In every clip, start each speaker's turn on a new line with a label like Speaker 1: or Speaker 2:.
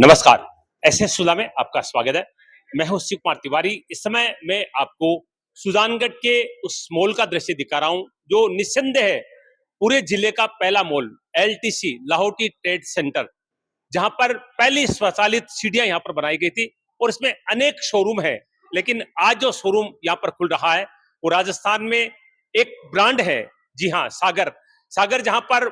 Speaker 1: नमस्कार। ऐसे सुला में आपका स्वागत है। मैं हूं शिव कुमार तिवारी। इस समय मैं आपको सुजानगढ़ के उस मॉल का दृश्य दिखा रहा हूं जो निस्संदेह है पूरे जिले का पहला mall, LTC Lahoti trade centre, जहां पर पहली स्वचालित सीढ़ियां यहां पर बनाई गई थी और इसमें अनेक शोरूम है। लेकिन आज जो शोरूम यहां पर खुल रहा है वो राजस्थान में एक ब्रांड है। जी हाँ, सागर। सागर जहां पर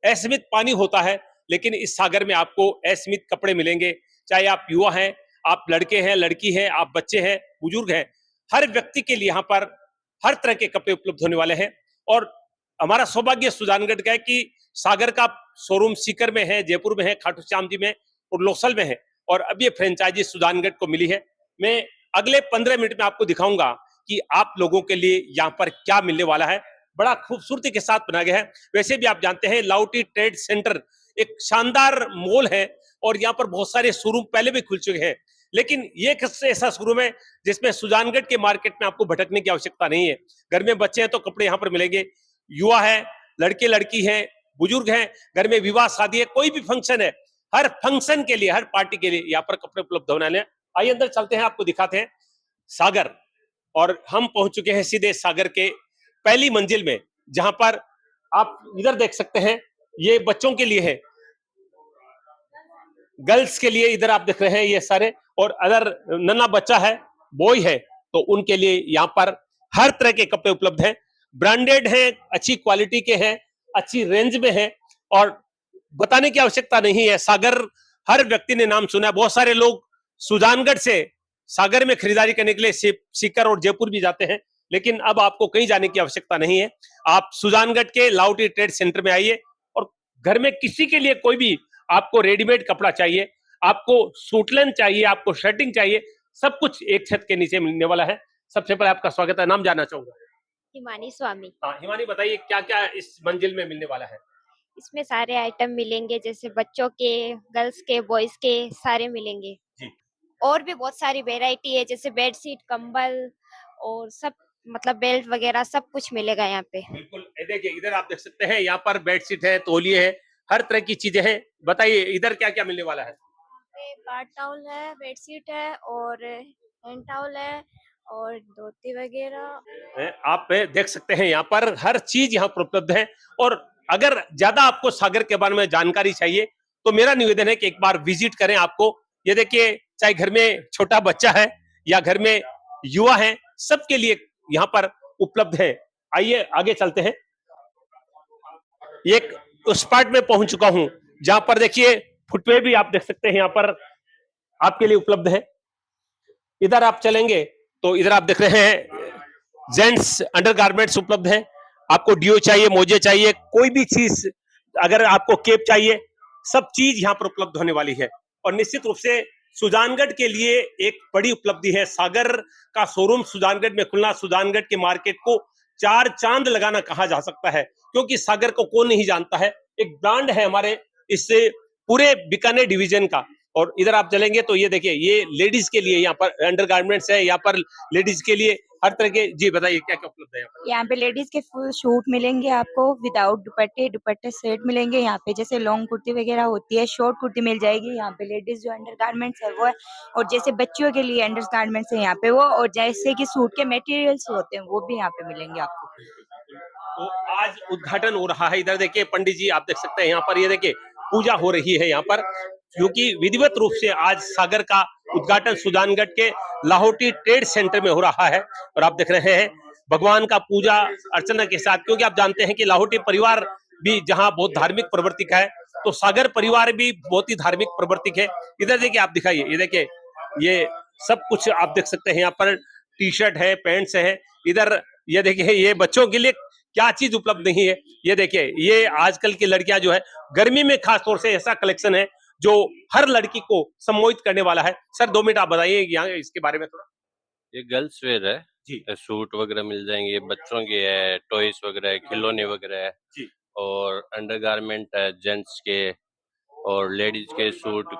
Speaker 1: असीमित पानी होता है, लेकिन इस सागर में आपको असीमित कपड़े मिलेंगे। चाहे आप युवा हैं, आप लड़के हैं, लड़की हैं, आप बच्चे हैं, बुजुर्ग हैं, हर व्यक्ति के लिए यहाँ पर हर तरह के कपड़े उपलब्ध होने वाले हैं। और हमारा सौभाग्य सुजानगढ़ का है कि सागर का शोरूम सीकर में है, जयपुर में है, खाटू श्याम जी में और लोसल में है। और अब ये फ्रेंचाइजी सुजानगढ़ को मिली है। मैं अगले 15 मिनट में आपको दिखाऊंगा कि आप लोगों के लिए यहाँ पर क्या मिलने वाला है। बड़ा खूबसूरती के साथ बनाया गया है। वैसे भी आप जानते हैं लाहौटी ट्रेड सेंटर एक शानदार मॉल है और यहाँ पर बहुत सारे शोरूम पहले भी खुल चुके हैं। लेकिन ये ऐसा शोरूम है जिसमें सुजानगढ़ के मार्केट में आपको भटकने की आवश्यकता नहीं है। घर में बच्चे हैं तो कपड़े यहाँ पर मिलेंगे, युवा है, लड़के लड़की है, बुजुर्ग हैं, घर में विवाह शादी है, कोई भी फंक्शन है, हर फंक्शन के लिए, हर पार्टी के लिए यहाँ पर कपड़े उपलब्ध होने वाले हैं। आइए अंदर चलते हैं, आपको दिखाते हैं सागर। और हम पहुंच चुके हैं सीधे सागर के पहली मंजिल में, जहां पर आप इधर देख सकते हैं, ये बच्चों के लिए है, गर्ल्स के लिए इधर आप देख रहे हैं ये सारे। और अगर नन्हा बच्चा है, बॉय है, तो उनके लिए यहाँ पर हर तरह के कपड़े उपलब्ध हैं। ब्रांडेड हैं, अच्छी क्वालिटी के हैं, अच्छी रेंज में है। और बताने की आवश्यकता नहीं है, सागर हर व्यक्ति ने नाम सुना है। बहुत सारे लोग सुजानगढ़ से सागर में खरीदारी करने के लिए सीकर और जयपुर भी जाते हैं। लेकिन अब आपको कहीं जाने की आवश्यकता नहीं है। आप सुजानगढ़ के लाहौटी ट्रेड सेंटर में आइए और घर में किसी के लिए कोई भी आपको रेडीमेड कपड़ा चाहिए, आपको सूटलन चाहिए, आपको शर्टिंग चाहिए, सब कुछ एक छत के नीचे मिलने वाला है। सबसे पहले आपका स्वागत है, नाम जानना चाहूंगा।
Speaker 2: हिमानी स्वामी।
Speaker 1: हाँ, हिमानी बताइए क्या क्या इस मंजिल में मिलने वाला है।
Speaker 2: इसमें सारे आइटम मिलेंगे, जैसे बच्चों के, गर्ल्स के, बॉयज के सारे मिलेंगे
Speaker 1: जी।
Speaker 2: और भी बहुत सारी वैरायटी है, जैसे बेडशीट, कंबल और सब, मतलब बेल्ट वगैरह सब कुछ मिलेगा यहाँ पे।
Speaker 1: बिल्कुल, देखिए इधर आप देख सकते हैं, यहाँ पर बेडशीट है, तौलिए है, हर तरह की चीजें हैं। बताइए इधर क्या क्या मिलने वाला है।
Speaker 2: बाथ टाउल है, बेडशीट है और हैंड टाउल है और धोती वगैरह।
Speaker 1: आप देख सकते हैं यहाँ पर हर चीज यहाँ पर उपलब्ध है। और अगर ज्यादा आपको सागर के बारे में जानकारी चाहिए तो मेरा निवेदन है कि एक बार विजिट करें। आपको ये देखिए, चाहे घर में छोटा बच्चा है या घर में युवा है, सबके लिए यहाँ पर उपलब्ध है। आइए आगे चलते हैं। एक उस पार्ट में पहुंच चुका हूं जहां पर देखिए फुटवेयर भी आप देख सकते हैं, यहाँ पर आपके लिए उपलब्ध है। इधर आप चलेंगे तो इधर आप देख रहे हैं जेंट्स अंडरगारमेंट्स उपलब्ध है। आपको डियो चाहिए, मोजे चाहिए, कोई भी चीज, अगर आपको केप चाहिए, सब चीज यहाँ पर उपलब्ध होने वाली है। और निश्चित रूप से सुजानगढ़ के लिए एक बड़ी उपलब्धि है सागर का शोरूम सुजानगढ़ में खुलना। सुजानगढ़ के मार्केट को चार चांद लगाना कहा जा सकता है, क्योंकि सागर को कौन नहीं जानता है। एक ब्रांड है हमारे इससे पूरे बीकानेर डिवीजन का। और इधर आप चलेंगे तो ये देखिए, ये लेडीज के लिए यहाँ पर अंडरगारमेंट्स है, यहाँ पर लेडीज के लिए हर तरह के। जी बताइए क्या क्या उपलब्ध है यहाँ पर।
Speaker 3: यहाँ पे लेडीज के फुल सूट मिलेंगे आपको विदाउट दुपट्टे, दुपट्टे सेट मिलेंगे यहाँ पे। जैसे लॉन्ग कुर्ती वगैरह होती है, शॉर्ट कुर्ती मिल जाएगी यहाँ पे। लेडीज जो अंडरगारमेंट्स है वो है, और जैसे बच्चियों के लिए अंडरगारमेंट्स है यहाँ पे वो, और जैसे कि सूट के मटेरियल्स होते हैं वो भी यहाँ पे मिलेंगे आपको।
Speaker 1: तो आज उद्घाटन हो रहा है। इधर देखिए पंडित जी आप देख सकते हैं, यहाँ पर ये देखिए पूजा हो रही है यहाँ पर, क्योंकि विधिवत रूप से आज सागर का उद्घाटन सुजानगढ़ के लाहौटी ट्रेड सेंटर में हो रहा है। और आप देख रहे हैं भगवान का पूजा अर्चना के साथ, क्योंकि आप जानते हैं कि लाहौटी परिवार भी जहां बहुत धार्मिक प्रवृत्ति का है, तो सागर परिवार भी बहुत ही धार्मिक प्रवृत्ति है। इधर देखिए आप दिखाइए, ये देखिए ये सब कुछ आप देख सकते हैं, यहाँ पर टी शर्ट है, पैंट्स है। इधर ये देखिए, ये बच्चों के लिए क्या चीज उपलब्ध नहीं है। ये देखिए, ये आजकल की लड़कियां जो है गर्मी में खास तौर से ऐसा कलेक्शन है जो हर लड़की को सम्मोहित करने वाला है। सर 2 मिनट आप बताइए यहाँ इसके बारे में थोड़ा।
Speaker 4: ये गर्ल्स वेयर है
Speaker 1: जी।
Speaker 4: सूट वगैरह मिल जाएंगे, बच्चों के है, टॉयज वगैरह है, खिलौने वगैरह है
Speaker 1: जी।
Speaker 4: और अंडरगारमेंट है जेंट्स के, और लेडीज के सूट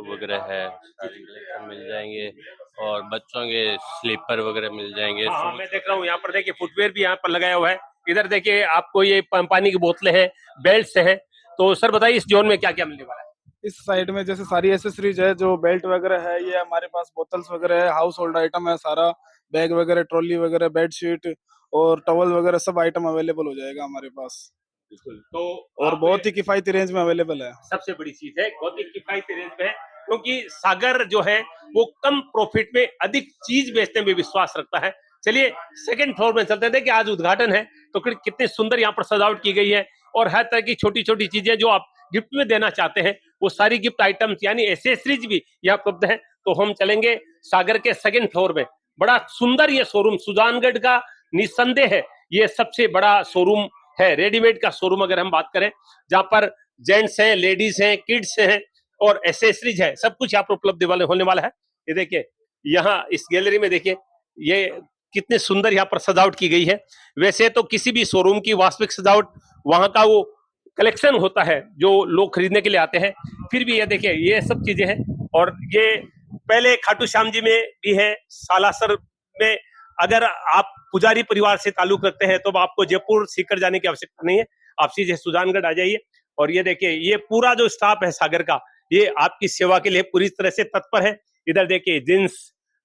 Speaker 4: वगैरह है, सारी कलेक्शन मिल जाएंगे। और बच्चों के स्लीपर वगैरह मिल जाएंगे।
Speaker 1: हाँ, मैं देख रहा हूँ यहाँ पर देखिए फुटवेयर भी यहाँ पर लगाया हुआ है। इधर देखिए आपको ये पानी की बोतलें हैं, बेल्ट हैं। तो सर बताइए इस जोन में क्या क्या मिलने वाला है।
Speaker 5: इस साइड में जैसे सारी एसेसरीज है, जो बेल्ट वगैरह है, ये हमारे पास बोतल्स वगैरह है, हाउस होल्ड आइटम है सारा, बैग वगैरह, ट्रॉली वगैरह, बेडशीट और टॉवल वगैरह सब आइटम अवेलेबल हो जाएगा हमारे पास,
Speaker 1: बिल्कुल। तो
Speaker 5: और
Speaker 1: आप
Speaker 5: बहुत ही किफायती रेंज में अवेलेबल है।
Speaker 1: सबसे बड़ी चीज है, बहुत ही किफायती रेंज में है, क्योंकि सागर जो है वो कम प्रॉफिट में अधिक चीज बेचने में विश्वास रखता है। चलिए सेकंड फ्लोर में चलते हैं कि आज उद्घाटन है तो कितनी सुंदर यहाँ पर सजावट की गई है और हर तरह की छोटी छोटी चीजें जो आप गिफ्ट में देना चाहते हैं वो सारी गिफ्ट आइटम्स यानी एसेसरीज भी यहाँ उपलब्ध है। तो हम चलेंगे सागर के सेकंड फ्लोर में, बड़ा सुंदर ये शोरूम सुजानगढ़ का निस्संदेह है ये सबसे बड़ा शोरूम है, रेडीमेड का शोरूम अगर हम बात करें, जहां पर जेंट्स हैं, लेडीज हैं, किड्स हैं और एसेसरीज है, सब कुछ यहाँ पर उपलब्ध होने वाला है। ये देखिए यहाँ इस गैलरी में देखिए ये कितने सुंदर यहाँ पर सजावट की गई है। वैसे तो किसी भी शोरूम की वास्तविक सजावट वहां का वो कलेक्शन होता है जो लोग खरीदने के लिए आते हैं, फिर भी ये देखिए ये सब चीजें हैं। और ये पहले खाटू श्याम जी में भी है, सालासर में अगर आप पुजारी परिवार से ताल्लुक रखते हैं तो आपको जयपुर सीकर जाने की आवश्यकता नहीं है, आप सीधे सुजानगढ़ आ जाइए। और ये देखिए ये पूरा जो स्टाफ है सागर का ये आपकी सेवा के लिए पूरी तरह से तत्पर है। इधर देखिए जींस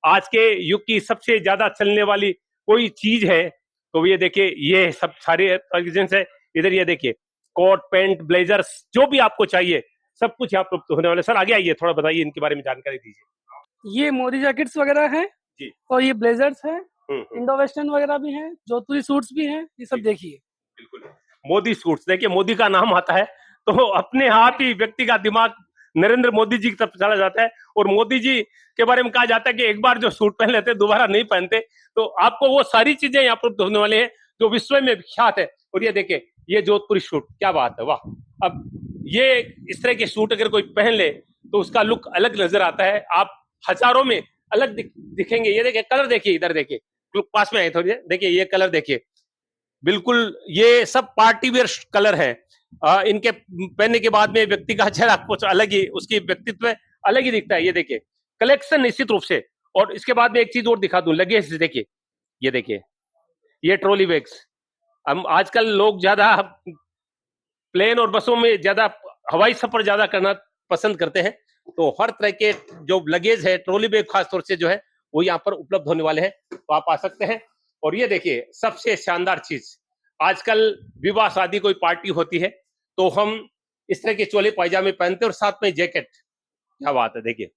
Speaker 1: आज के युग की सबसे ज्यादा चलने वाली कोई चीज है तो ये देखिए ये सब सारे जींस है। इधर ये देखिए कोट पैंट ब्लेजर्स जो भी आपको चाहिए सब कुछ यहाँ पर होने वाले। सर आगे आइए, थोड़ा बताइए इनके बारे में जानकारी दीजिए।
Speaker 6: ये मोदी जैकेट्स वगैरह हैं
Speaker 1: जी।
Speaker 6: और ये ब्लेजर्स हैं, इंडो वेस्टर्न वगैरह भी हैं, जोधपुरी सूट्स भी हैं, ये सब देखिए।
Speaker 1: बिल्कुल मोदी सूट्स, देखिए मोदी का नाम आता है तो अपने आप ही व्यक्ति का दिमाग नरेंद्र मोदी जी की तरफ चला जाता है और मोदी जी के बारे में कहा जाता है कि एक बार जो सूट पहन लेते दोबारा नहीं पहनते। तो आपको वो सारी चीजें यहाँ पर होने वाली है जो विश्व में विख्यात है। और ये देखिए ये जोधपुरी सूट, क्या बात है, वाह। अब ये इस तरह के सूट अगर कोई पहन ले तो उसका लुक अलग नजर आता है, आप हजारों में अलग दिखेंगे। ये देखिए कलर देखिए, इधर देखिए पास में आए थोड़ी, देखिए ये कलर देखिए, बिल्कुल ये सब पार्टी वेयर कलर है। इनके पहनने के बाद में व्यक्ति का चेहरा कुछ अलग ही, उसकी व्यक्तित्व अलग ही दिखता है। ये देखिए कलेक्शन निश्चित रूप से। और इसके बाद में एक चीज और दिखा दूं, लगेज देखिए, ये देखिए ये ट्रॉली बैग्स। हम आजकल लोग ज्यादा प्लेन और बसों में ज्यादा हवाई सफर ज्यादा करना पसंद करते हैं, तो हर तरह के जो लगेज है ट्रॉली बैग खासतौर से जो है वो यहाँ पर उपलब्ध होने वाले हैं, तो आप आ सकते हैं। और ये देखिए सबसे शानदार चीज, आजकल विवाह शादी कोई पार्टी होती है तो हम इस तरह के चोले पायजामे पहनते हैं और साथ में जैकेट, क्या बात है, देखिए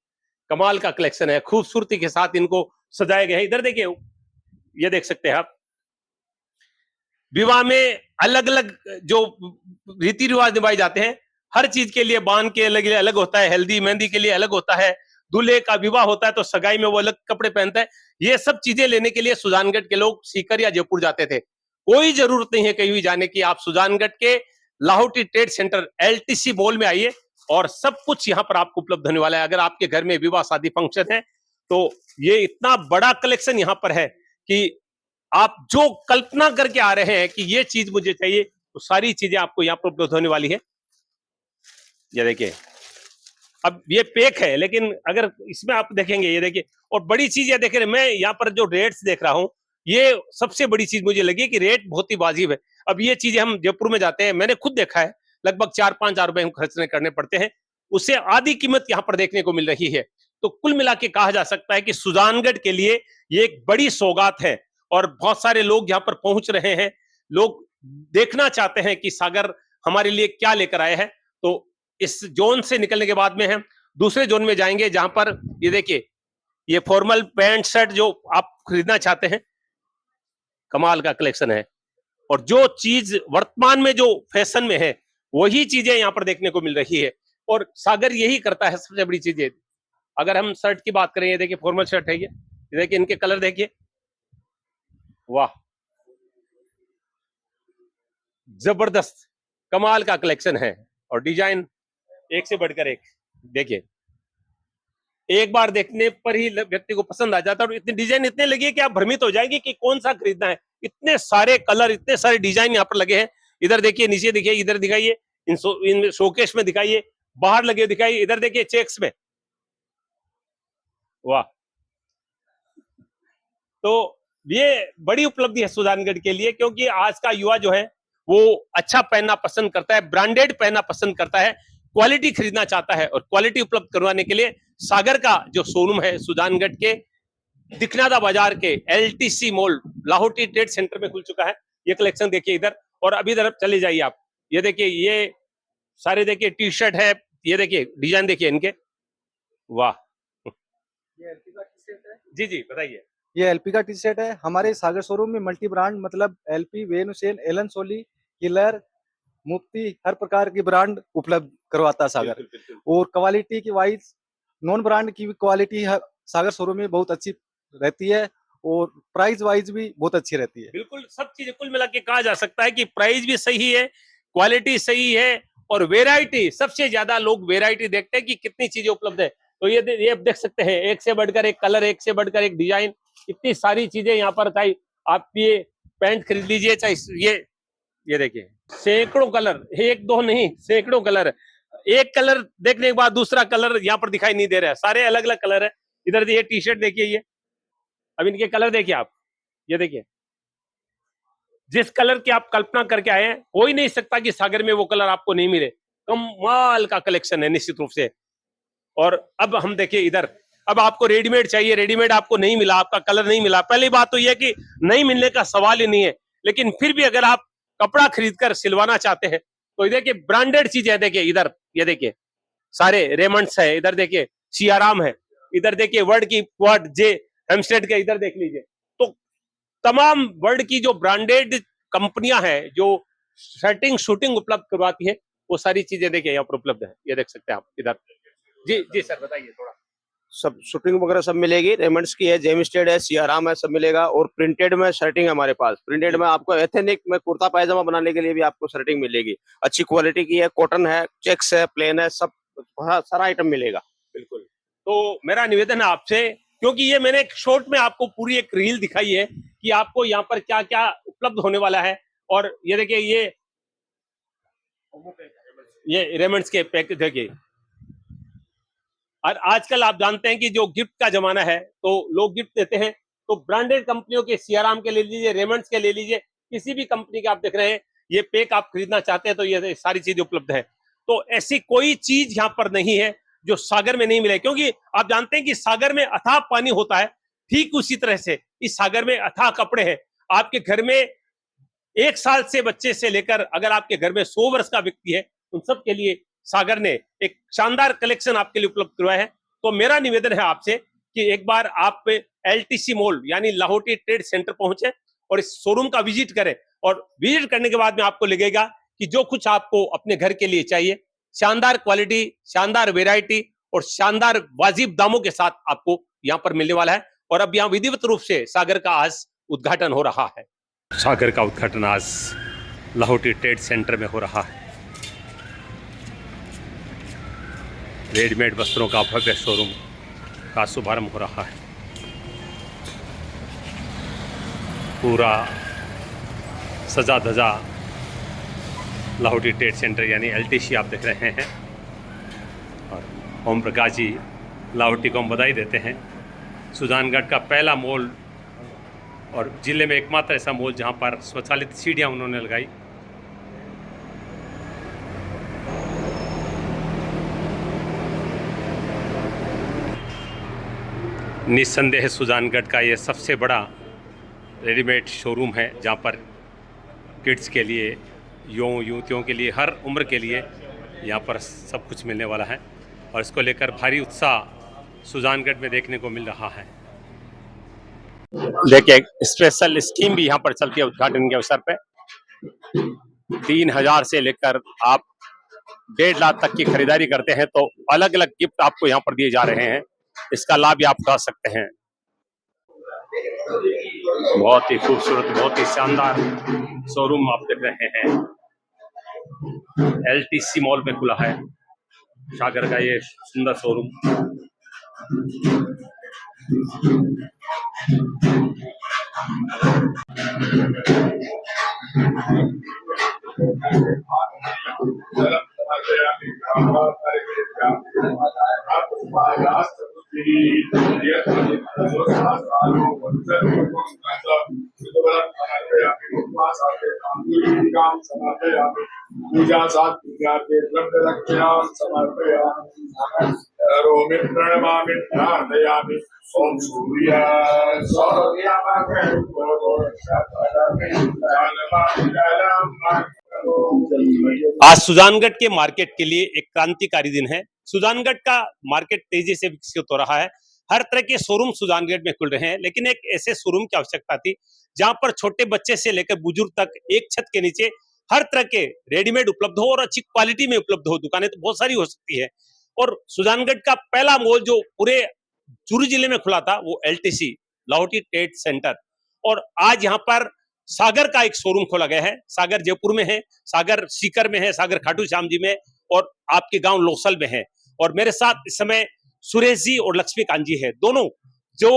Speaker 1: कमाल का कलेक्शन है, खूबसूरती के साथ इनको सजाया गया है। इधर देखिए ये देख सकते हैं आप, विवाह में अलग अलग जो रीति रिवाज निभाए जाते हैं, हर चीज के लिए बांध के अलग अलग होता है, हल्दी मेहंदी के लिए अलग होता है, दूल्हे का विवाह होता है तो सगाई में वो अलग कपड़े पहनता है। ये सब चीजें लेने के लिए सुजानगढ़ के लोग सीकर या जयपुर जाते थे। कोई जरूरत नहीं है कहीं भी जाने की, आप सुजानगढ़ के Lahoti trade centre LTC mall में आइए और सब कुछ यहाँ पर आपको उपलब्ध होने वाला है। अगर आपके घर में विवाह शादी फंक्शन है तो ये इतना बड़ा कलेक्शन यहाँ पर है कि आप जो कल्पना करके आ रहे हैं कि ये चीज मुझे चाहिए, तो सारी चीजें आपको यहाँ पर उपलब्ध होने वाली है। ये देखिए अब ये पैक है, लेकिन अगर इसमें आप देखेंगे, ये देखिए, और बड़ी चीज ये देख रहे, मैं यहाँ पर जो रेट्स देख रहा हूँ, ये सबसे बड़ी चीज मुझे लगी कि रेट बहुत ही वाजिब है। अब ये चीजें हम जयपुर में जाते हैं, मैंने खुद देखा है, लगभग 4-5 हजार रुपए हम खर्चने करने पड़ते हैं, उससे आधी कीमत यहाँ पर देखने को मिल रही है। तो कुल मिला के कहा जा सकता है कि सुजानगढ़ के लिए ये एक बड़ी सौगात है और बहुत सारे लोग यहाँ पर पहुंच रहे हैं, लोग देखना चाहते हैं कि सागर हमारे लिए क्या लेकर आए हैं। तो इस जोन से निकलने के बाद में हम दूसरे जोन में जाएंगे, जहां पर ये देखिए ये फॉर्मल पैंट शर्ट जो आप खरीदना चाहते हैं, कमाल का कलेक्शन है। और जो चीज वर्तमान में जो फैशन में है वही चीजें यहाँ पर देखने को मिल रही है, और सागर यही करता है सबसे बड़ी चीजें। अगर हम शर्ट की बात करें, ये देखिए फॉर्मल शर्ट है, ये देखिए इनके कलर देखिए, वाह जबरदस्त कमाल का कलेक्शन है और डिजाइन एक से बढ़कर एक। देखिए एक बार देखने पर ही व्यक्ति को पसंद आ जाता है और इतने डिजाइन इतने लगे कि आप भ्रमित हो जाएंगे कि कौन सा खरीदना है। इतने सारे कलर, इतने सारे डिजाइन यहाँ पर लगे हैं। इधर देखिए, नीचे दिखाइए, इधर दिखाइए, इन शोकेस में दिखाइए, बाहर लगे दिखाइए, इधर देखिए चेक्स में, वाह। तो ये बड़ी उपलब्धि है सुजानगढ़ के लिए, क्योंकि आज का युवा जो है वो अच्छा पहनना पसंद करता है, ब्रांडेड पहनना पसंद करता है। क्वालिटी खरीदना चाहता है और क्वालिटी उपलब्ध करवाने के लिए सागर का जो शोरूम है सुजानगढ़ के दिखनादा बाजार के LTC mall Lahoti trade centre में खुल चुका है। ये कलेक्शन देखिए इधर, और अभी इधर चले जाइए आप, ये देखिए ये सारे देखिए टी शर्ट है, ये देखिए डिजाइन देखिए इनके, वाह।
Speaker 7: ये एलपी का टी शर्ट है।
Speaker 1: जी जी बताइए।
Speaker 7: ये एलपी का टी शर्ट है। हमारे सागर शोरूम में मल्टी ब्रांड मतलब एलपी, वेनुसेल, एलन सोली, किलर, मुफ्ती हर प्रकार की ब्रांड उपलब्ध करवाता है सागर।
Speaker 1: बिल्कुल, बिल्कुल।
Speaker 7: और क्वालिटी की वाइज नॉन ब्रांड की भी क्वालिटी सागर शोरूम में बहुत अच्छी रहती है और प्राइस वाइज भी बहुत अच्छी रहती है।
Speaker 1: बिल्कुल सब चीजें कुल मिला के कहा जा सकता है कि प्राइस भी सही है, क्वालिटी सही है और वेराइटी, सबसे ज्यादा लोग वेराइटी देखते हैं कि कितनी चीजें उपलब्ध है। तो ये आप देख सकते हैं, एक से बढ़कर एक कलर, एक से बढ़कर एक डिजाइन, इतनी सारी चीजें यहाँ पर। चाहे आप ये पैंट खरीद लीजिए, चाहे ये देखिए सैकड़ों कलर, एक दो नहीं सैकड़ों कलर। एक कलर देखने के बाद दूसरा कलर यहाँ पर दिखाई नहीं दे रहा है, सारे अलग अलग कलर है। इधर ये टी शर्ट देखिए, ये अब इनके कलर देखिए आप, ये देखिए जिस कलर की आप कल्पना करके आए हैं, हो ही नहीं सकता कि सागर में वो कलर आपको नहीं मिले। कमाल का कलेक्शन है निश्चित रूप से। और अब हम देखिए इधर, अब आपको रेडीमेड चाहिए, रेडीमेड आपको नहीं मिला, आपका कलर नहीं मिला। पहली बात तो यह कि नहीं मिलने का सवाल ही नहीं है, लेकिन फिर भी अगर आप कपड़ा खरीदकर सिलवाना चाहते हैं तो देखिए ब्रांडेड चीजें, देखिए इधर, ये देखिए सारे रेमंड्स है, इधर देखिए सियाराम है, इधर देखिए वर्ड जे हेमस्टेड के, इधर देख लीजिए। तो तमाम वर्ल्ड की जो ब्रांडेड कंपनियां हैं जो शर्टिंग शूटिंग उपलब्ध करवाती है, वो सारी चीजें देखिए यहाँ पर उपलब्ध है। ये देख सकते हैं आप इधर। जी जी सर बताइए थोड़ा।
Speaker 8: सब शूटिंग वगैरह सब मिलेगी, रेमंड्स की है, जेमस्टेड है, सियाराम है, सब मिलेगा। और प्रिंटेड में शर्टिंग है हमारे पास। प्रिंटेड में आपको एथेनिक में कुर्ता पायजामा बनाने के लिए भी आपको शर्टिंग मिलेगी, अच्छी क्वालिटी की है, कॉटन है, चेक्स है, प्लेन है, सब सारा आइटम मिलेगा।
Speaker 1: बिल्कुल। तो मेरा निवेदन है आपसे, क्योंकि ये मैंने एक शॉर्ट में आपको पूरी एक रील दिखाई है कि आपको यहाँ पर क्या क्या उपलब्ध होने वाला है। और ये देखिए ये रेमंड्स के पैकेज देखिए। और आजकल आप जानते हैं कि जो गिफ्ट का जमाना है, तो लोग गिफ्ट देते हैं, तो ब्रांडेड कंपनियों के सियाराम के ले लीजिए, रेमंड्स के ले लीजिए, किसी भी कंपनी के आप देख रहे हैं, ये पैक आप खरीदना चाहते हैं तो ये सारी चीजें उपलब्ध है। तो ऐसी कोई चीज यहाँ पर नहीं है जो सागर में नहीं मिले, क्योंकि आप जानते हैं कि सागर में अथाह पानी होता है, ठीक उसी तरह से इस सागर में अथाह कपड़े हैं। आपके घर में 1 साल से बच्चे से लेकर अगर आपके घर में 100 वर्ष का व्यक्ति है, उन सब के लिए सागर ने एक शानदार कलेक्शन आपके लिए उपलब्ध करवाया है। तो मेरा निवेदन है आपसे कि एक बार आप एलटीसी मॉल यानी लाहौटी ट्रेड सेंटर पहुंचे और इस शोरूम का विजिट करें, और विजिट करने के बाद में आपको लगेगा कि जो कुछ आपको अपने घर के लिए चाहिए, शानदार क्वालिटी, शानदार वेराइटी और शानदार वाजिब दामों के साथ आपको यहाँ पर मिलने वाला है। और अब यहाँ विधिवत रूप से सागर का आज उद्घाटन हो रहा है। सागर का उद्घाटन आज लाहौटी ट्रेड सेंटर में हो रहा है। रेडीमेड वस्त्रों का भव्य शोरूम का शुभारंभ हो रहा है। पूरा सजा धजा लाहौटी ट्रेड सेंटर यानी एलटीसी आप देख रहे हैं। और ओम प्रकाश जी लाहौटी को हम बधाई देते हैं। सुजानगढ़ का पहला मॉल और जिले में एकमात्र ऐसा मॉल जहां पर स्वचालित सीढ़ियां उन्होंने लगाई। निस्संदेह सुजानगढ़ का ये सबसे बड़ा रेडीमेड शोरूम है, जहाँ पर किड्स के लिए, युवतियों के लिए, हर उम्र के लिए यहाँ पर सब कुछ मिलने वाला है। और इसको लेकर भारी उत्साह सुजानगढ़ में देखने को मिल रहा है। देखिए स्पेशल स्कीम भी यहाँ पर चलती है उद्घाटन के अवसर पे। 3000 से लेकर आप 1.5 लाख तक की खरीदारी करते हैं तो अलग अलग गिफ्ट आपको यहाँ पर दिए जा रहे हैं। इसका लाभ भी आप उठा सकते हैं। बहुत ही खूबसूरत, बहुत ही शानदार शोरूम आप देख रहे हैं। एलटीसी मॉल में खुला है सागर का ये सुंदर शोरूम।
Speaker 9: पूजा सात्विकार्थे द्रव्यदक्षिणां समर्पयामि करोमि प्रणमामि प्रार्थयामि ओम सूर्याय
Speaker 1: आज सुजानगढ़ के मार्केट के लिए एक क्रांतिकारी दिन है। सुजानगढ़ का मार्केट तेजी से विकसित हो रहा है। हर तरह के शोरूम सुजानगढ़ में खुल रहे हैं, लेकिन एक ऐसे शोरूम की आवश्यकता थी जहां पर छोटे बच्चे से लेकर बुजुर्ग तक एक छत के नीचे हर तरह के रेडीमेड उपलब्ध हो और अच्छी क्वालिटी में उपलब्ध हो। दुकानें तो बहुत सारी हो सकती है, और सुजानगढ़ का पहला मॉल जो पूरे चूरू जिले में खुला था वो LTC लाहौटी ट्रेड सेंटर, और आज यहाँ पर सागर का एक शोरूम खोला गया है। सागर जयपुर में है, सागर सीकर में है, सागर खाटू श्याम जी में, और आपके गांव लोसल में है। और मेरे साथ इस समय सुरेश जी और लक्ष्मीकांत जी है, दोनों जो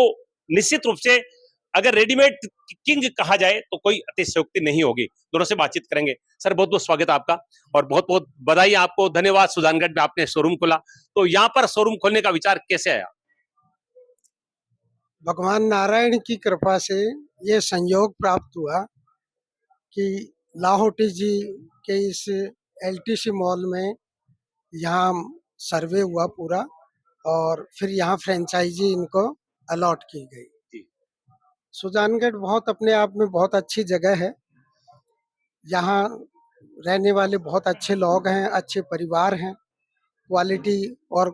Speaker 1: निश्चित रूप से अगर रेडीमेड किंग कहा जाए तो कोई अतिशयोक्ति नहीं होगी। दोनों से बातचीत करेंगे। सर, बहुत बहुत स्वागत है आपका, और बहुत बहुत बधाई आपको, धन्यवाद। सुजानगढ़ में आपने शोरूम खोला, तो यहाँ पर शोरूम खोलने का विचार कैसे आया?
Speaker 10: भगवान नारायण की कृपा से ये संयोग प्राप्त हुआ कि लाहौटी जी के इस LTC मॉल में यहाँ सर्वे हुआ पूरा, और फिर यहाँ फ्रेंचाइजी इनको अलॉट की गई। सुजानगढ़ बहुत अपने आप में बहुत अच्छी जगह है। यहाँ रहने वाले बहुत अच्छे लोग हैं, अच्छे परिवार हैं, क्वालिटी और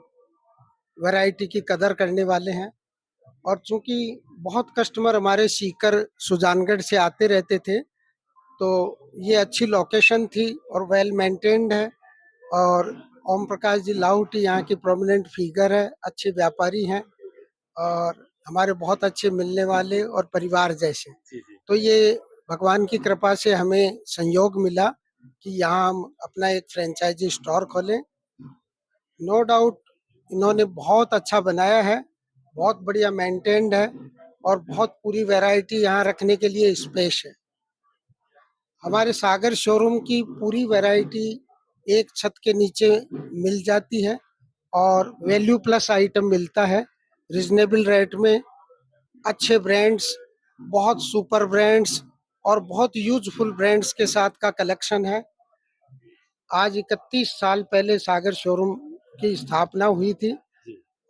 Speaker 10: वैरायटी की कदर करने वाले हैं। और चूंकि बहुत कस्टमर हमारे सीकर सुजानगढ़ से आते रहते थे, तो ये अच्छी लोकेशन थी और वेल मेंटेन्ड है। और ओम प्रकाश जी लाहौटी यहाँ की प्रोमिनेंट फिगर है, अच्छे व्यापारी हैं और हमारे बहुत अच्छे मिलने वाले और परिवार जैसे। तो ये भगवान की कृपा से हमें संयोग मिला कि यहाँ हम अपना एक फ्रेंचाइजी स्टोर खोलें। नो डाउट इन्होंने बहुत अच्छा बनाया है, बहुत बढ़िया मेंटेन्ड है, और बहुत पूरी वैरायटी यहाँ रखने के लिए स्पेस है। हमारे सागर शोरूम की पूरी वैरायटी एक छत के नीचे मिल जाती है, और वैल्यू प्लस आइटम मिलता है रिजनेबल रेट में। अच्छे ब्रांड्स, बहुत सुपर ब्रांड्स और बहुत यूजफुल ब्रांड्स के साथ का कलेक्शन है। आज 31 साल पहले सागर शोरूम की स्थापना हुई थी,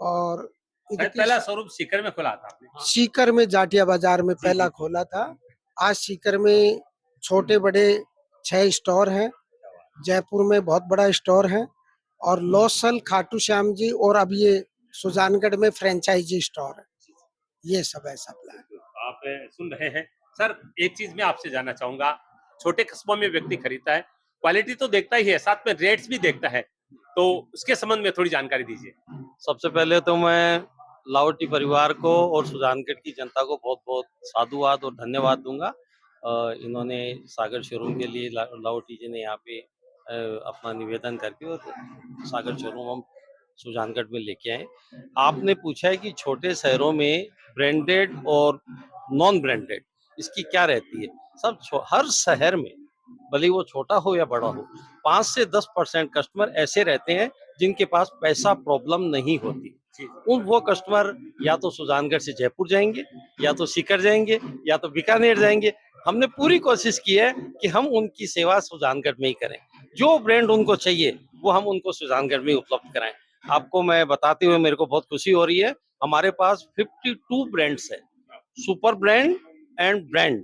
Speaker 10: और
Speaker 1: पहला शोरूम सीकर में खोला था आपने?
Speaker 10: सीकर में जाटिया बाजार में पहला खोला था। आज सीकर में छोटे बड़े 6 स्टोर हैं, जयपुर में बहुत बड़ा स्टोर है, और लोसल, खाटू श्याम जी, और अब ये सुजानगढ़ में फ्रेंचाइजी स्टोर है। ये सब ऐसा प्लान
Speaker 1: आप सुन रहे हैं। सर, एक चीज मैं आपसे जानना चाहूंगा, छोटे कस्बों में व्यक्ति खरीदता है, क्वालिटी तो देखता ही है, साथ में रेट्स भी देखता है, तो उसके संबंध में थोड़ी जानकारी दीजिए।
Speaker 11: सबसे पहले तो मैं लाहौटी परिवार को और सुजानगढ़ की जनता को बहुत बहुत साधुवाद और धन्यवाद दूंगा। इन्होंने सागर शोरूम के लिए लाहौटी जी ने यहाँ पे अपना निवेदन करके और सागर शोरूम हम सुजानगढ़ में लेके आए। आपने पूछा है कि छोटे शहरों में ब्रांडेड और नॉन ब्रांडेड इसकी क्या रहती है। सब हर शहर में, भले वो छोटा हो या बड़ा हो, 5 से 10% कस्टमर ऐसे रहते हैं जिनके पास पैसा प्रॉब्लम नहीं होती। वो कस्टमर या तो सुजानगढ़ से जयपुर जाएंगे, या तो सीकर जाएंगे, या तो बीकानेर जाएंगे। हमने पूरी कोशिश की है कि हम उनकी सेवा सुजानगढ़ में ही करें। जो ब्रांड उनको चाहिए वो हम उनको सुजानगढ़ में उपलब्ध कराएं। आपको मैं बताते हुए मेरे को बहुत खुशी हो रही है, हमारे पास 52 ब्रांड्स है, super brand and brand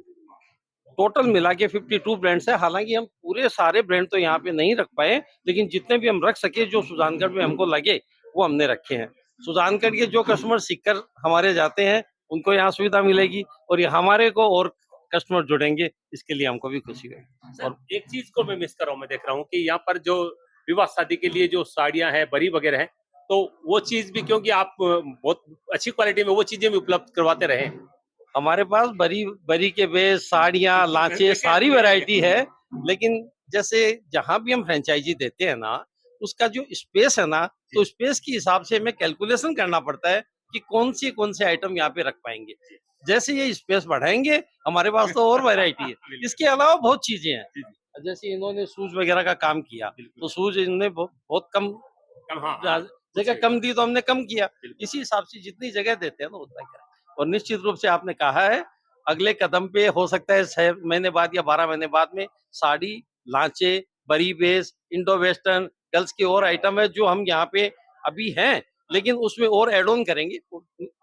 Speaker 11: total मिला के 52 ब्रांड्स है। हालांकि हम पूरे सारे ब्रांड तो यहाँ पे नहीं रख पाए, लेकिन जितने भी हम रख सके, जो सुजानगढ़ में हमको लगे, वो हमने रखे हैं। सुजानगढ़ के जो कस्टमर सीकर हमारे जाते हैं उनको यहाँ सुविधा मिलेगी, और ये हमारे को और कस्टमर जुड़ेंगे, इसके लिए हमको भी खुशी है।
Speaker 1: और एक चीज को मैं मिस कर रहा हूँ, मैं देख रहा हूँ कि यहाँ पर जो विवाह शादी के लिए जो साड़ियां हैं, बरी वगैरह है, तो वो चीज भी, क्योंकि आप बहुत अच्छी क्वालिटी में वो चीजें भी उपलब्ध करवाते रहे।
Speaker 11: हमारे पास बरी के बेस, साड़ियाँ, लांचे, सारी वैरायटी है। लेकिन जैसे जहाँ भी हम फ्रेंचाइजी देते हैं ना, उसका जो स्पेस है ना, तो स्पेस के हिसाब से हमें कैलकुलेशन करना पड़ता है कि कौन से आइटम यहाँ पे रख पाएंगे। जैसे ये स्पेस बढ़ाएंगे, हमारे पास तो और वैरायटी है। इसके अलावा बहुत चीजें हैं। जैसे इन्होंने शूज वगैरह का काम किया, तो शूज इन्होंने बहुत कम जगह कम दी, तो हमने कम किया। इसी हिसाब से जितनी जगह देते हैं ना, उतना क्या। और निश्चित रूप से आपने कहा है, अगले कदम पे हो सकता है 6 महीने बाद या 12 महीने बाद में साड़ी, लांचे बरी बेस, इंडो वेस्टर्न, गर्ल्स के और आइटम है जो हम यहाँ पे अभी हैं, लेकिन उसमें और एड ऑन करेंगे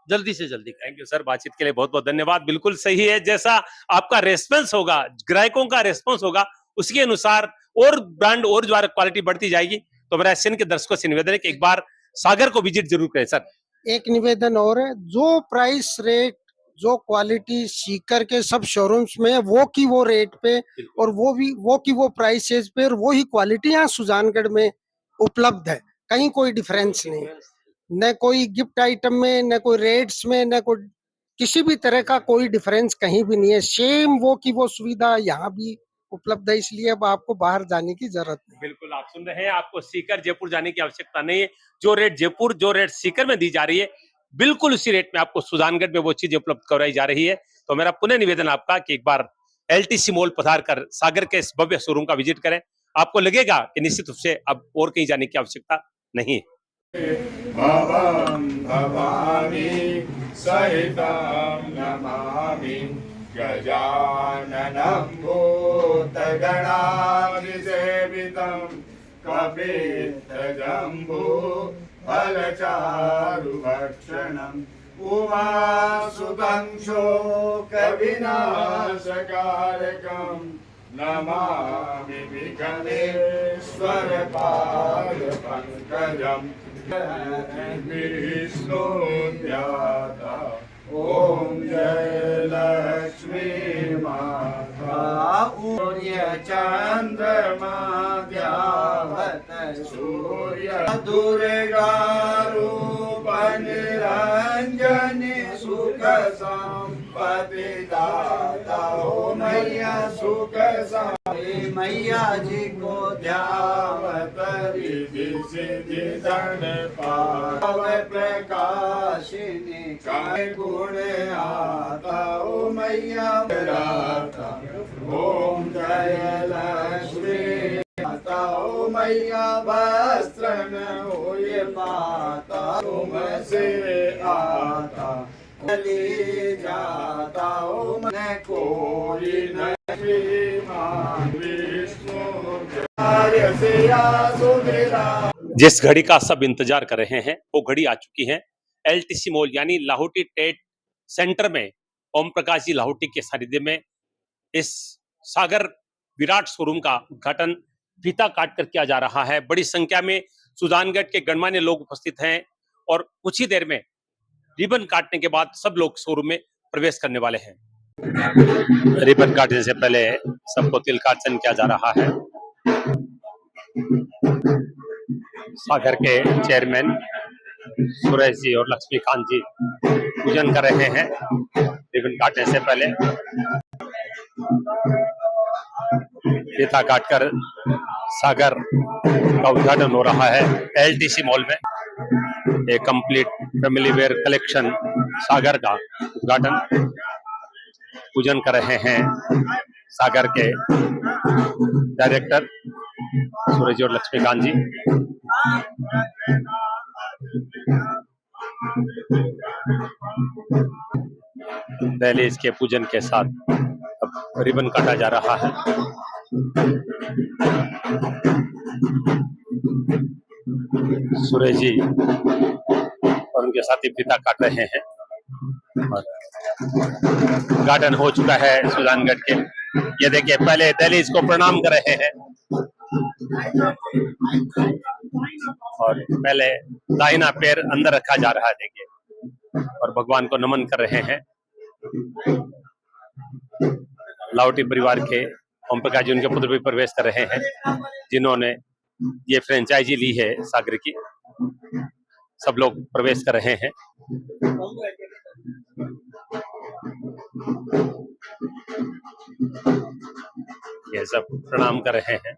Speaker 11: जल्दी से जल्दी।
Speaker 1: थैंक यू सर, बातचीत के लिए बहुत बहुत धन्यवाद। बिल्कुल सही है, जैसा आपका रेस्पॉन्स होगा, ग्राहकों का रेस्पॉन्स होगा, उसके अनुसार और ब्रांड और जो क्वालिटी बढ़ती जाएगी। तो मेरा एसएन के दर्शकों से निवेदन है कि एक बार सागर को विजिट जरूर करें सर।
Speaker 10: एक निवेदन और है, जो प्राइस रेट जो क्वालिटी सीकर के सब शोरूम्स में वो की वो रेट पे और वो की वो प्राइसेस पे और वो ही क्वालिटी यहाँ सुजानगढ़ में उपलब्ध है। कहीं कोई डिफरेंस नहीं, न कोई गिफ्ट आइटम में, न कोई रेट्स में, न कोई किसी भी तरह का कोई डिफरेंस कहीं भी नहीं है। सेम वो की वो सुविधा यहाँ भी उपलब्ध है, इसलिए अब आपको बाहर जाने की जरूरत नहीं।
Speaker 1: बिल्कुल, आप सुन रहे हैं, आपको सीकर जयपुर जाने की आवश्यकता नहीं है। जो रेट जयपुर, जो रेट सीकर में दी जा रही है, बिल्कुल उसी रेट में आपको सुजानगढ़ में वो चीज उपलब्ध कराई जा रही है। तो मेरा पुनः निवेदन आपका कि एक बार एलटीसी मॉल पधार कर सागर के इस भव्य शोरूम का विजिट करें। आपको लगेगा कि निश्चित रूप से अब और कहीं जाने की आवश्यकता नहीं है।
Speaker 9: भवं भवानी सहितं नमामि गजाननं भूतगणाधिसेवितं कपित्थजम्बो फलचारुभक्षणम् उमासुतं शोकविनाशकारकं नमामि विघ्नेश्वरपादपङ्कजम् विष्णुध्याता ॐ जय लक्ष्मी माता चंद्रमा ध्यावत सूर्य दुर्गा रूप निरंजनी सुख संपत्ति दाता ओ मैया सुख मैया जी को ध्यावत रिद्धि सिद्धि धन पाव प्रकाशिनी काय गुण आता ओ मैया राता ओम जय लक्ष्मी माता ओ मैया वस्त्रन हो ये पाता तुम से आता ले जाता ओ मैं कोई नहीं
Speaker 1: जिस घड़ी का सब इंतजार कर रहे हैं वो घड़ी आ चुकी है। एलटीसी मॉल यानी लाहौटी ट्रेड सेंटर में ओम प्रकाश जी लाहौटी के सानिध्य में इस सागर विराट शोरूम का उद्घाटन फीता काट कर किया जा रहा है। बड़ी संख्या में सुजानगढ़ के गणमान्य लोग उपस्थित हैं और कुछ ही देर में रिबन काटने के बाद सब लोग शोरूम में प्रवेश करने वाले हैं। रिबन काटने से पहले सबको तिलकार्चन किया जा रहा है। सागर के चेयरमैन सुरेश जी और लक्ष्मीकांत जी पूजन कर रहे हैं रिबन काटने से पहले। फीता काटकर सागर का उद्घाटन हो रहा है एलटीसी मॉल में। एक कंप्लीट फैमिली वेयर कलेक्शन सागर का उद्घाटन पूजन कर रहे हैं सागर के डायरेक्टर सूरज और लक्ष्मीकांत जी। दहलीज के पूजन के साथ अब रिबन काटा जा रहा है। सूरज जी और उनके साथी फीता काट रहे हैं और गार्डन हो चुका है सुजानगढ़ के। ये देखिए, पहले दहलीज को प्रणाम कर रहे हैं और पहले दाहिना पैर अंदर रखा जा रहा है, देखिए, और भगवान को नमन कर रहे हैं। लाहौटी परिवार के ओम प्रकाश जी, उनके पुत्र भी प्रवेश कर रहे हैं जिन्होंने ये फ्रेंचाइजी ली है सागर की। सब लोग प्रवेश कर रहे हैं। ये सब प्रणाम कर रहे हैं।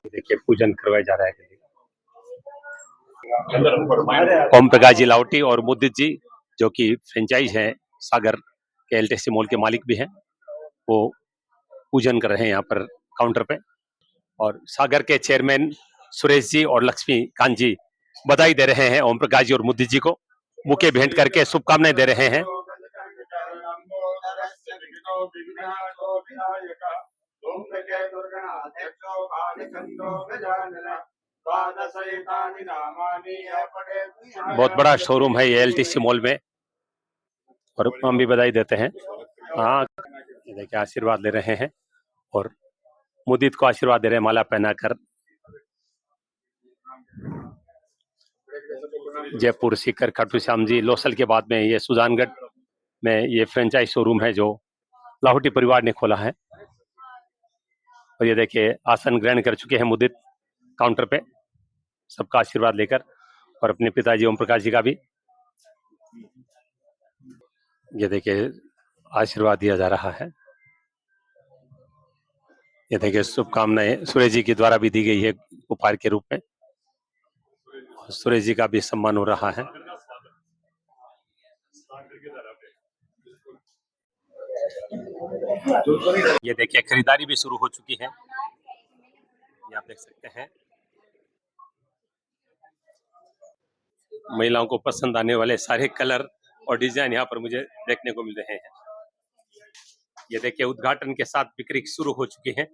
Speaker 1: देखिए, पूजन करवाया जा रहा है। ओम प्रकाश जी लाहौटी और मुदित जी, जो कि फ्रेंचाइज है सागर के एलटीसी मॉल के मालिक भी हैं, वो पूजन कर रहे हैं यहाँ पर काउंटर पे। और सागर के चेयरमैन सुरेश जी और लक्ष्मीकांत जी बधाई दे रहे हैं ओम प्रकाश जी और मुदी जी को, बुके भेंट करके शुभकामनाएं दे रहे हैं। बहुत बड़ा शोरूम है ये एलटीसी मॉल में, और हम भी बधाई देते हैं। हाँ, ये देखिए आशीर्वाद ले रहे हैं और मुदीत को आशीर्वाद दे रहे हैं माला पहनाकर। जयपुर, सीकर, खाटू श्याम जी, लोसल के बाद में ये सुजानगढ़ में ये फ्रेंचाइज शोरूम है जो लाहौटी परिवार ने खोला है। और ये देखिए आसन ग्रहण कर चुके हैं मुदित काउंटर पे, सबका आशीर्वाद लेकर, और अपने पिताजी ओम प्रकाश जी का भी ये देखिए आशीर्वाद दिया जा रहा है। ये देखिए शुभकामनाएं सुरेश जी के द्वारा भी दी गई है उपहार के रूप में, सुरेश जी का भी सम्मान हो रहा है। ये देखिए खरीदारी भी शुरू हो चुकी है, ये आप देख सकते हैं। महिलाओं को पसंद आने वाले सारे कलर और डिजाइन यहाँ पर मुझे देखने को मिल रहे हैं। ये देखिए उद्घाटन के साथ बिक्री शुरू हो चुकी है,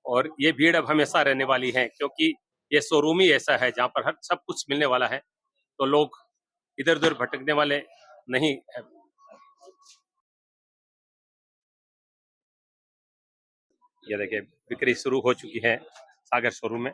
Speaker 1: और ये भीड़ अब हमेशा रहने वाली है, क्योंकि ये शोरूम ही ऐसा है जहाँ पर हर सब कुछ मिलने वाला है, तो लोग इधर उधर भटकने वाले नहीं है। ये देखिए बिक्री शुरू हो चुकी है सागर शोरूम में।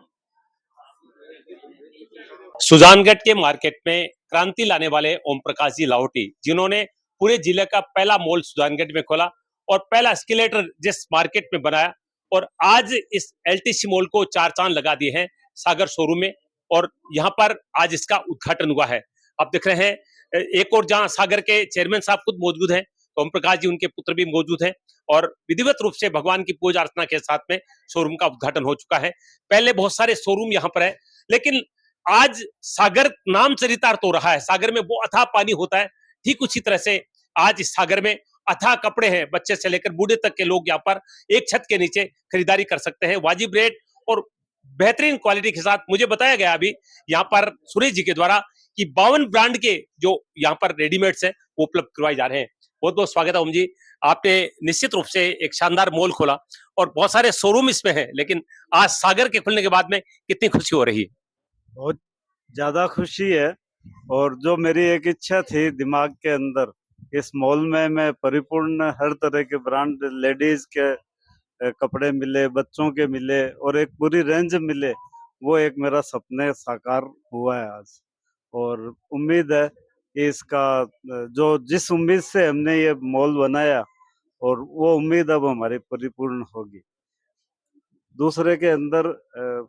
Speaker 1: सुजानगढ़ के मार्केट में क्रांति लाने वाले ओम प्रकाश जी लाहौटी, जिन्होंने पूरे जिले का पहला मॉल सुजानगढ़ में खोला और पहला एस्केलेटर जिस मार्केट में बनाया, और आज इस एलटीसी मॉल को 4 चांद लगा दिए हैं सागर शोरूम में, और यहाँ पर आज इसका उद्घाटन हुआ है। आप देख रहे हैं एक और जहां सागर के चेयरमैन साहब खुद मौजूद हैं, ओम प्रकाश जी उनके पुत्र भी मौजूद हैं, और विधिवत रूप से भगवान की पूजा अर्चना के साथ में शोरूम का उद्घाटन हो चुका है। पहले बहुत सारे शोरूम यहाँ पर है, लेकिन आज सागर नाम चरितार्थ हो रहा है। सागर में वो अथाह पानी होता है, ठीक उसी तरह से आज इस सागर में अथाह कपड़े हैं, बच्चे से लेकर बूढ़े तक के लोग यहाँ पर एक छत के नीचे खरीदारी कर सकते हैं वाजिब रेट और बेहतरीन क्वालिटी के साथ। मुझे बताया गया अभी यहाँ पर सुरेश जी के द्वारा कि 52 ब्रांड के जो यहाँ पर रेडीमेड्स हैं वो उपलब्ध करवाए जा रहे हैं। बहुत बहुत स्वागत है ओम जी, आपने निश्चित रूप से एक शानदार मॉल खोला और बहुत सारे शोरूम इसमें है, लेकिन आज सागर के खुलने के बाद में कितनी खुशी हो रही है?
Speaker 12: बहुत ज्यादा खुशी है, और जो मेरी एक इच्छा थी दिमाग के अंदर, इस मॉल में मैं परिपूर्ण हर तरह के ब्रांड, लेडीज के कपड़े मिले, बच्चों के मिले और एक पूरी रेंज मिले, वो एक मेरा सपने साकार हुआ है आज। और उम्मीद है कि इसका जो जिस उम्मीद से हमने ये मॉल बनाया, और वो उम्मीद अब हमारी परिपूर्ण होगी। दूसरे के अंदर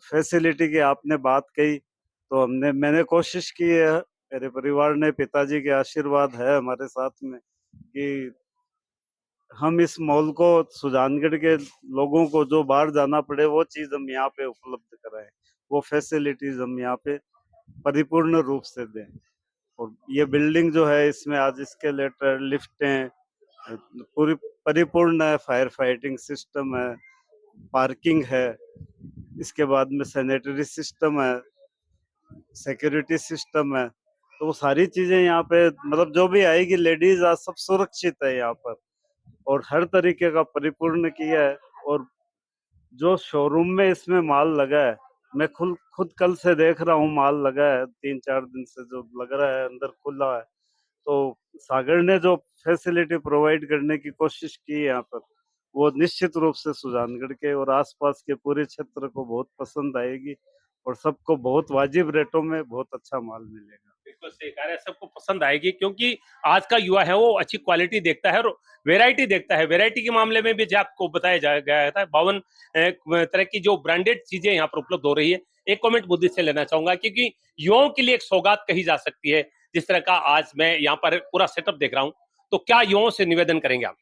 Speaker 12: फैसिलिटी की आपने बात कही, तो मैंने कोशिश की है, मेरे परिवार ने, पिताजी के आशीर्वाद है हमारे साथ में, कि हम इस मॉल को सुजानगढ़ के लोगों को जो बाहर जाना पड़े वो चीज हम यहाँ पे उपलब्ध कराएं, वो फैसिलिटीज हम यहाँ पे परिपूर्ण रूप से दें। और ये बिल्डिंग जो है, इसमें आज एस्केलेटर, लिफ्टें पूरी परिपूर्ण है, फायर फाइटिंग सिस्टम है, पार्किंग है, इसके बाद में सैनिटरी सिस्टम है, सिक्योरिटी सिस्टम है। तो वो सारी चीजें यहाँ पे, मतलब जो भी आएगी लेडीज, आज सब सुरक्षित है यहाँ पर, और हर तरीके का परिपूर्ण किया है। और जो शोरूम में इसमें माल लगा है, मैं खुद कल से देख रहा हूँ, माल लगा है 3-4 दिन से जो लग रहा है, अंदर खुला है। तो सागर ने जो फैसिलिटी प्रोवाइड करने की कोशिश की है यहाँ पर, वो निश्चित रूप से सुजानगढ़ के और आसपास के पूरे क्षेत्र को बहुत पसंद आएगी, और सबको बहुत वाजिब रेटों में बहुत अच्छा माल मिलेगा।
Speaker 1: बिल्कुल सही कह रहे हैं, सबको पसंद आएगी, क्योंकि आज का युवा है वो अच्छी क्वालिटी देखता है और वैरायटी देखता है। वैरायटी के मामले में भी जो आपको बताया गया था, 52 तरह की जो ब्रांडेड चीजें यहाँ पर उपलब्ध हो रही है। एक कमेंट बुद्धि से लेना चाहूंगा, क्योंकि युवाओं के लिए एक सौगात कही जा सकती है, जिस तरह का आज मैं यहाँ पर पूरा सेटअप देख रहा हूँ, तो क्या युवाओं से निवेदन करेंगे आप?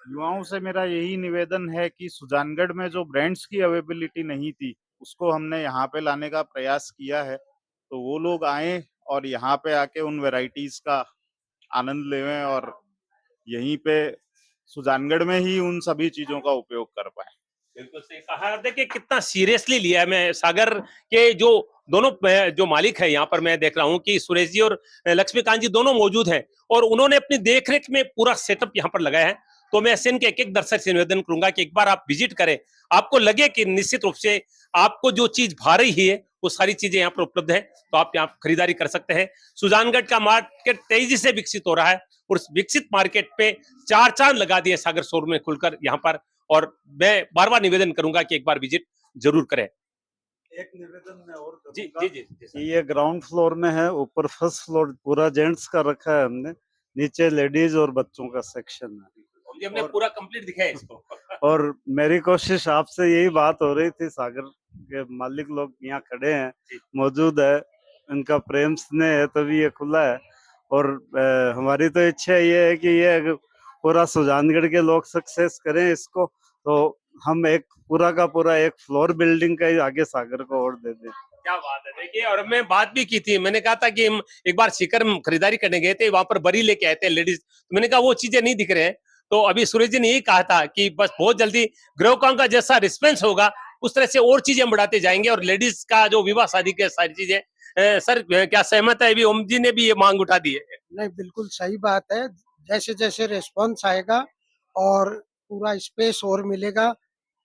Speaker 13: युवाओं से मेरा यही निवेदन है कि सुजानगढ़ में जो ब्रांड्स की अवेलेबिलिटी नहीं थी, उसको हमने यहाँ पे लाने का प्रयास किया है, तो वो लोग आए और यहाँ पे आके उन वैरायटीज का आनंद लेवें और यहीं पे सुजानगढ़ में ही उन सभी चीजों का उपयोग कर पाए।
Speaker 1: बिल्कुल सही कहा। देखिए कितना सीरियसली लिया है। मैं सागर के जो दोनों जो मालिक है यहाँ पर मैं देख रहा हूँ कि सुरेश जी और लक्ष्मीकांत जी दोनों मौजूद हैं और उन्होंने अपनी देखरेख में पूरा सेटअप यहाँ पर लगाया है। तो मैं ऐसे इनके एक दर्शक से निवेदन करूंगा कि एक बार आप विजिट करें, आपको लगे कि निश्चित रूप से आपको जो चीज भा रही है वो सारी चीजें यहाँ पर उपलब्ध है, तो आप यहाँ खरीदारी कर सकते हैं। सुजानगढ़ का मार्केट तेजी से विकसित हो रहा है और उस विकसित मार्केट पे चार चांद लगा दिए सागर शोरूम में खुलकर यहाँ पर, और मैं बार बार निवेदन करूंगा कि एक बार विजिट जरूर करें।
Speaker 12: एक निवेदन में और
Speaker 1: जी
Speaker 12: करूंगा
Speaker 1: जी जी,
Speaker 12: कि ये ग्राउंड फ्लोर में है, ऊपर फर्स्ट फ्लोर पूरा जेंट्स का रखा है हमने, नीचे लेडीज और बच्चों का सेक्शन है।
Speaker 1: हमने पूरा कंप्लीट दिखाया इसको।
Speaker 12: और मेरी कोशिश आपसे यही बात हो रही थी, सागर के मालिक लोग यहाँ खड़े हैं, मौजूद है, इनका प्रेम स्नेह है तभी ये खुला है। और हमारी तो इच्छा ये है कि ये पूरा सुजानगढ़ के लोग सक्सेस करें इसको, तो हम एक पूरा का पूरा एक फ्लोर बिल्डिंग का ही आगे सागर को और दे दें।
Speaker 1: क्या बात है। देखिए, और मैं बात भी की थी, मैंने कहा था कि हम एक बार सीकर खरीदारी करने गए थे, वहां पर बरी लेके आए थे लेडीज, तो मैंने कहा वो चीजें नहीं दिख रहे हैं। तो अभी सुरेश जी ने यही कहा था कि बस बहुत जल्दी ग्राहकों का जैसा रिस्पॉन्स होगा उस तरह से और चीजें हम बढ़ाते जाएंगे, और लेडीज का जो विवाह शादी के सारी चीजें, सर क्या सहमत है? अभी ओम जी ने भी ये मांग उठा दी है।
Speaker 10: नहीं, बिल्कुल सही बात है। जैसे जैसे रिस्पॉन्स आएगा और पूरा स्पेस और मिलेगा,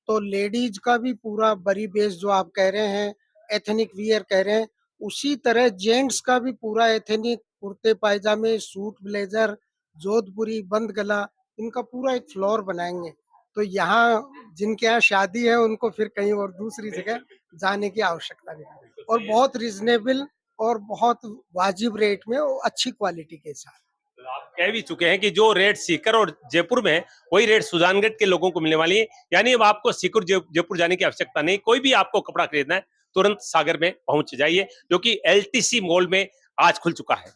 Speaker 10: तो लेडीज का भी पूरा बरी बेस जो आप कह रहे हैं, एथनिक वियर कह रहे हैं, उसी तरह जेंट्स का भी पूरा एथनिक कुर्ते पायजामे, सूट ब्लेजर, जोधपुरी, बंद गला, इनका पूरा एक फ्लोर बनाएंगे। तो यहाँ जिनके यहाँ शादी है उनको फिर कहीं और दूसरी जगह जाने की आवश्यकता नहीं, और बहुत रिजनेबल और बहुत वाजिब रेट में और अच्छी क्वालिटी के साथ।
Speaker 1: आप कह भी चुके हैं कि जो रेट सीकर और जयपुर में है वही रेट सुजानगढ़ के लोगों को मिलने वाली है, यानी अब आपको सीकर जयपुर जाने की आवश्यकता नहीं। कोई भी आपको कपड़ा खरीदना है तुरंत सागर में पहुंच जाइए, जो कि LTC मॉल में आज खुल चुका है।